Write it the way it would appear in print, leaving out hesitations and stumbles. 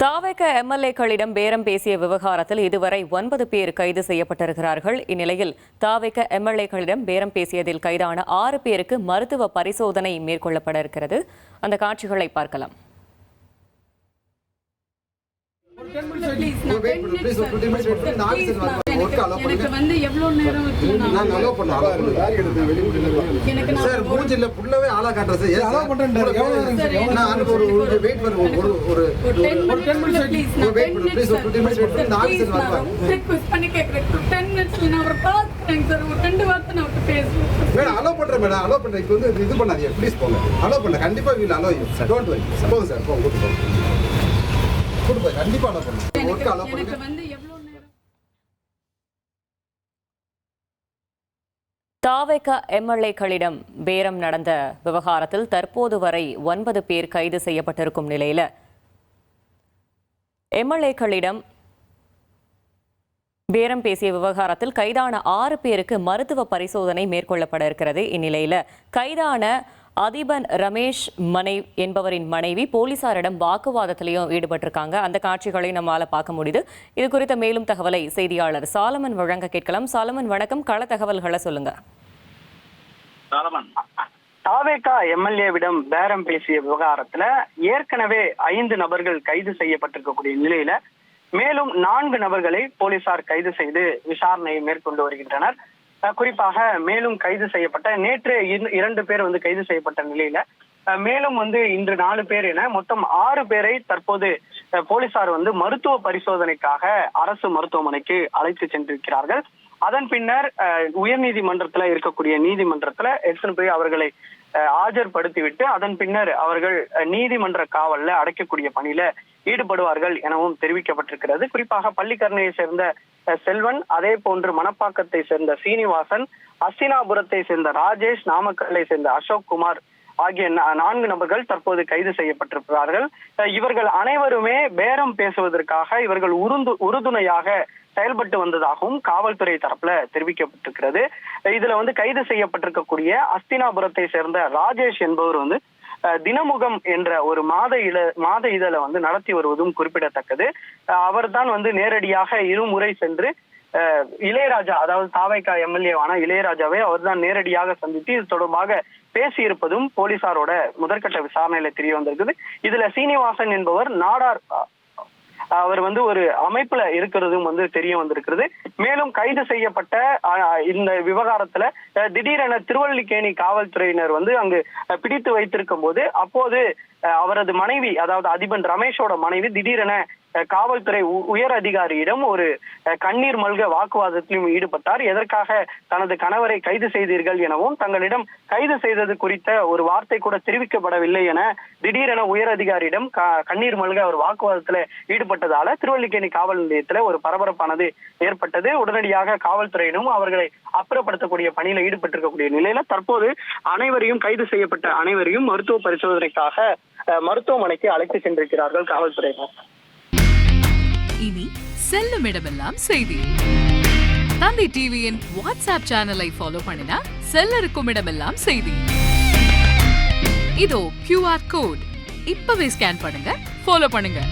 தாவேக எம்எல்ஏக்களிடம் பேரம் பேசிய விவகாரத்தில் இதுவரை 9 பேர் கைது செய்யப்பட்டிருக்கிறார்கள். இந்நிலையில் தாவேக எம்எல்ஏக்களிடம் பேரம் பேசியதில் கைதான 6 பேருக்கு மருத்துவ பரிசோதனை மேற்கொள்ளப்பட இருக்கிறது. அந்த காட்சிகளை பார்க்கலாம். தாவேக எம்எல்ஏக்களிடம் பேரம் நடந்த விவகாரத்தில் தற்போது வரை 9 பேர் கைது செய்யப்பட்டிருக்கும் நிலையில் எம்எல்ஏக்களிடம் பேரம் பேசிய விவகாரத்தில் கைதான 6 பேருக்கு மருத்துவ பரிசோதனை மேற்கொள்ளப்பட இருக்கிறது. இந்நிலையில் கைதான அதிபன் ரமேஷ் என்பவரின் மனைவி போலீசாரிடம் வாக்குவாதத்திலையும் ஈடுபட்டிருக்காங்க. அந்த காட்சிகளை நம்மால பார்க்க முடியுது. இது குறித்த மேலும் தகவலை செய்தியாளர் சாலமன் வழங்க கேட்கலாம். சாலமன் வணக்கம், கள தகவல்களை சொல்லுங்க. தாவேக எம்எல்ஏவிடம் பேரம் பேசிய விவகாரத்துல ஏற்கனவே 5 நபர்கள் கைது செய்யப்பட்டிருக்கக்கூடிய நிலையில மேலும் 4 நபர்களை போலீசார் கைது செய்து விசாரணையை மேற்கொண்டு வருகின்றனர். குறிப்பாக மேலும் கைது செய்யப்பட்ட நேற்று 2 பேர் கைது செய்யப்பட்ட நிலையில மேலும் இன்று 4 பேர் என மொத்தம் 6 பேரை தற்போது போலீசார் மருத்துவ பரிசோதனைக்காக அரசு மருத்துவமனைக்கு அழைத்து சென்றிருக்கிறார்கள். அதன் பின்னர் உயர்நீதிமன்றத்துல இருக்கக்கூடிய நீதிமன்றத்துல எடுத்துன்னு போய் அவர்களை ஆஜர்படுத்திவிட்டு அதன் பின்னர் அவர்கள் நீதிமன்ற காவல்ல அடைக்கக்கூடிய பணியில ஈடுபடுவார்கள் எனவும் தெரிவிக்கப்பட்டிருக்கிறது. குறிப்பாக பள்ளிக்கரணையை சேர்ந்த செல்வன், அதே போன்று மணப்பாக்கத்தை சேர்ந்த சீனிவாசன், அஸ்தினாபுரத்தை சேர்ந்த ராஜேஷ், நாமக்கல்லை சேர்ந்த அசோக் குமார் ஆகிய 4 நபர்கள் தற்போது கைது செய்யப்பட்டிருக்கிறார்கள். இவர்கள் அனைவருமே பேரம் பேசுவதற்காக இவர்கள் உறுதுணையாக செயல்பட்டு வந்ததாகவும் காவல்துறை தரப்புல தெரிவிக்கப்பட்டிருக்கிறது. இதுல கைது செய்யப்பட்டிருக்கக்கூடிய அஸ்தினாபுரத்தை சேர்ந்த ராஜேஷ் என்பவர் தினமுகம் என்ற ஒரு மாத இதழை நடத்தி வருவதும் குறிப்பிடத்தக்கது. அவர்தான் நேரடியாக இருமுறை சென்று இளையராஜா, அதாவது தாவேக எம்எல்ஏவான இளையராஜாவை அவர்தான் நேரடியாக சந்தித்து இது தொடர்பாக பேசியிருப்பதும் போலீசாரோட முதற்கட்ட விசாரணையில தெரிய வந்திருக்குது. இதுல சீனிவாசன் என்பவர் நாடார், அவர் ஒரு அமைப்புல இருக்கிறதும் தெரிய வந்திருக்கிறது. மேலும் கைது செய்யப்பட்ட இந்த விவகாரத்துல திடீரென திருவல்லிக்கேணி காவல்துறையினர் அங்கு பிடித்து வைத்திருக்கும் போது அப்போது அவரது மனைவி, அதாவது அதிபன் ரமேஷோட மனைவி திடீரென காவல்துறை உயர் அதிகாரியிடம் ஒரு கண்ணீர் மல்க வாக்குவாதத்திலும் ஈடுபட்டார். எதற்காக தனது கணவரை கைது செய்தீர்கள் எனவும் தங்களிடம் கைது செய்தது குறித்த ஒரு வார்த்தை கூட தெரிவிக்கப்படவில்லை என திடீரென உயர் அதிகாரியிடம் கண்ணீர் மல்க அவர் வாக்குவாதத்துல ஈடுபட்டதால திருவல்லிக்கேணி காவல் நிலையத்துல ஒரு பரபரப்பானது ஏற்பட்டது. உடனடியாக காவல்துறையினும் அவர்களை அப்புறப்படுத்தக்கூடிய பணியில ஈடுபட்டிருக்கக்கூடிய நிலையில தற்போது கைது செய்யப்பட்ட அனைவரையும் மருத்துவ பரிசோதனைக்காக மருத்துவமனைக்கு அழைத்து சென்றிருக்கிறார்கள் காவல்துறையினர். இனி செல்லும் இடமெல்லாம் செய்தி. தந்தை டிவியின் வாட்ஸ்அப் சேனலை ஃபாலோ பண்ணினா செல்ல இருக்கும் இடமெல்லாம் செய்தி. இதோ QR கோட், இப்பவே ஸ்கேன் பண்ணுங்க, ஃபாலோ பண்ணுங்க.